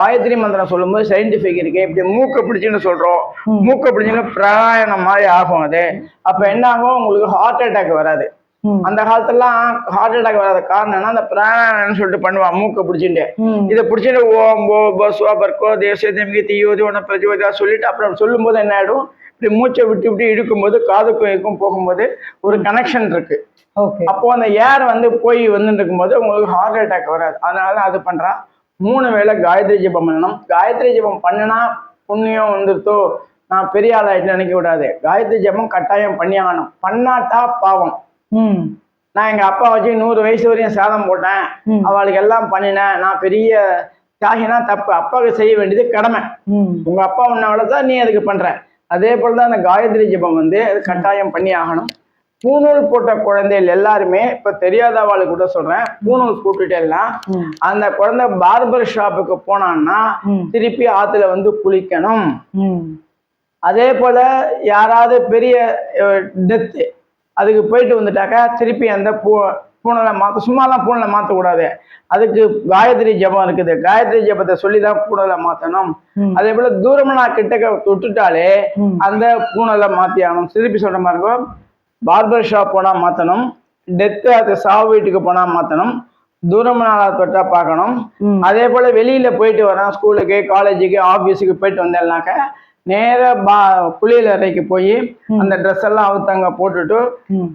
காயத்ரி மந்திரம் சொல்லும்போது சயின்டிபிக் இருக்கு. இப்படி மூக்க பிடிச்சுன்னு சொல்றோம், மூக்க பிடிச்சுன்னு பிராணம் மாதிரி ஆகும். அது அப்ப என்ன ஆகும், உங்களுக்கு ஹார்ட் அட்டாக் வராது. அந்த காலத்துலாம் ஹார்ட் அட்டாக் வராத காரணம்னா அந்த பிராணம்னு சொல்லிட்டு பண்ணுவான் மூக்க பிடிச்சிட்டு. இதை பிடிச்சிட்டு ஓம் போ பஸ்வா பர்கோ தேசிய தீயோதி ஒன்ன பிரஜோதியா சொல்லிட்டு அப்புறம் சொல்லும் போது என்ன ஆயிடும், இப்படி மூச்சை விட்டு விட்டு இழுக்கும் போது காதுக்கும் இருக்கும் போகும்போது ஒரு கனெக்ஷன் இருக்கு. அப்போ அந்த ஏர் போய் வந்துட்டு இருக்கும்போது உங்களுக்கு ஹார்ட் அட்டாக் வராது. அதனாலதான் அது பண்றா. 3 வேளை காயத்ரி ஜபம் பண்ணணும். காயத்ரி ஜபம் பண்ணினா புண்ணியம் வந்துருத்தோ நான் பெரிய ஆளாயிட்டு நினைக்க கூடாது. காயத்ரி ஜபம் கட்டாயம் பண்ணி ஆகணும். பண்ணாட்டா பாவம். நான் எங்க அப்பா வச்சு 100 வயசு வரையும் சாதம் போட்டேன், அவளுக்கு எல்லாம் பண்ணினேன், நான் பெரிய தியாகினா தப்பு. அப்பாவுக்கு செய்ய வேண்டியது கடமை. உங்க அப்பா உன்னவளதான் நீ அதுக்கு பண்ற. அதே போலதான் அந்த காயத்ரி ஜபம் அது கட்டாயம் பண்ணி ஆகணும். பூநூல் போட்ட குழந்தைகள் எல்லாருமே, இப்ப தெரியாதவாளுக்கு கூட சொல்றேன், பூநூல் போட்டுட்டேல்லாம் அந்த குழந்தை பார்பர் ஷாப்புக்கு போனான்னா திருப்பி ஆத்துல குளிக்கணும். அதே போல யாராவது பெரிய டெத்து அதுக்கு போயிட்டு வந்துட்டாக்கா திருப்பி அந்த பூனலை மாற்ற, சும்மாலாம் பூனலை மாற்றக்கூடாது. அதுக்கு காயத்ரி ஜபம் இருக்குது. காயத்ரி ஜபத்தை சொல்லிதான் பூனலை மாற்றணும். அதே போல தூரமனா கிட்டக்க தொட்டுட்டாலே அந்த பூனலை மாற்றி ஆகணும். திருப்பி சொல்ற மாதிரி இருக்கும், பார்பர் ஷாப் போனா மாற்றணும், டெத்து அது சாவு வீட்டுக்கு போனா மாற்றணும், தூரமனால தொட்டா பார்க்கணும். அதே போல வெளியில போயிட்டு வரோம், ஸ்கூலுக்கு காலேஜுக்கு ஆஃபீஸுக்கு போயிட்டு வந்தேன்னாக்க நேர குளியல் அறைக்கு போய் அந்த ட்ரெஸ் எல்லாம் அவுத்தங்க போட்டுட்டு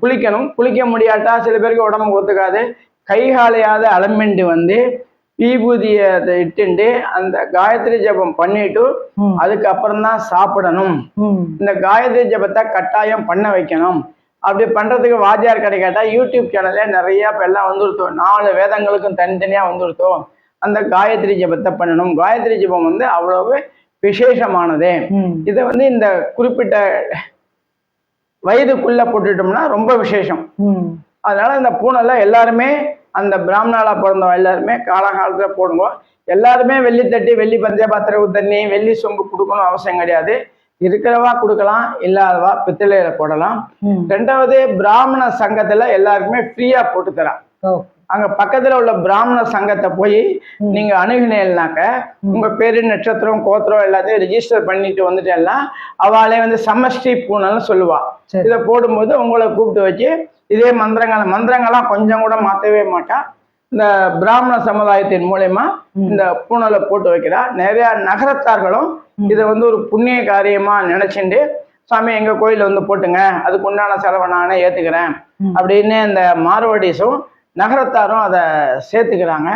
குளிக்கணும். குளிக்க முடியாட்டா சில பேருக்கு உடம்புக்கு ஒத்துக்காது, கைகாலையாவது அலம்பிண்டு விபூதியை இட்டுண்டு அந்த காயத்ரி ஜபம் பண்ணிட்டு அதுக்கப்புறம் தான் சாப்பிடணும். இந்த காயத்ரி ஜபத்தை கட்டாயம் பண்ண வைக்கணும். அப்படி பண்றதுக்கு வாத்தியார் கிடைக்காட்டா யூடியூப் சேனல்ல நிறைய இப்ப எல்லாம் வந்துருத்தோம். 4 வேதங்களுக்கும் தனித்தனியா வந்துருத்தோம். அந்த காயத்ரி ஜபத்தை பண்ணணும். காயத்ரி ஜபம் அவ்வளவு விசேஷமானது. இதை இந்த குறிப்பிட்ட வயதுக்குள்ள போட்டுட்டோம்னா ரொம்ப விசேஷம். அதனால இந்த பூனலை எல்லாருமே, அந்த பிராமணாலா பிறந்தவங்க எல்லாருமே காலகாலத்துல போடுங்க. எல்லாருமே வெள்ளி தட்டி, வெள்ளி பஞ்சபாத்திர தண்ணி, வெள்ளி சொம்பு கொடுக்கணும் அவசியம் கிடையாது. இருக்கிறவா கொடுக்கலாம், இல்லாதவா பித்தளையில போடலாம். 2வது பிராமண சங்கத்துல எல்லாருக்குமே ஃப்ரீயா போட்டு தரான். அங்க பக்கத்துல உள்ள பிராமண சங்கத்தை போய் நீங்க அணுகினேன்னாக்க உங்க பேரு நட்சத்திரம் கோத்திரம் எல்லாத்தையும் ரிஜிஸ்டர் பண்ணிட்டு வந்துட்டேன்னா அவளே சமஷ்டி பூனல்னு சொல்லுவா. இதை போடும்போது உங்களை கூப்பிட்டு வச்சு இதே மந்திரங்கள்லாம் கொஞ்சம் கூட மாற்றவே மாட்டா. இந்த பிராமண சமுதாயத்தின் மூலயமா இந்த பூனலை போட்டு வைக்கிறா. நிறைய நகரத்தார்களும் இதை ஒரு புண்ணிய காரியமா நினைச்சுட்டு, சாமி எங்க கோயில போட்டுங்க, அதுக்கு உண்டான செலவை நானே ஏத்துக்கிறேன் அப்படின்னு இந்த மார்வாடிஸும் நகரத்தாரும் அதை சேர்த்துக்கிறாங்க.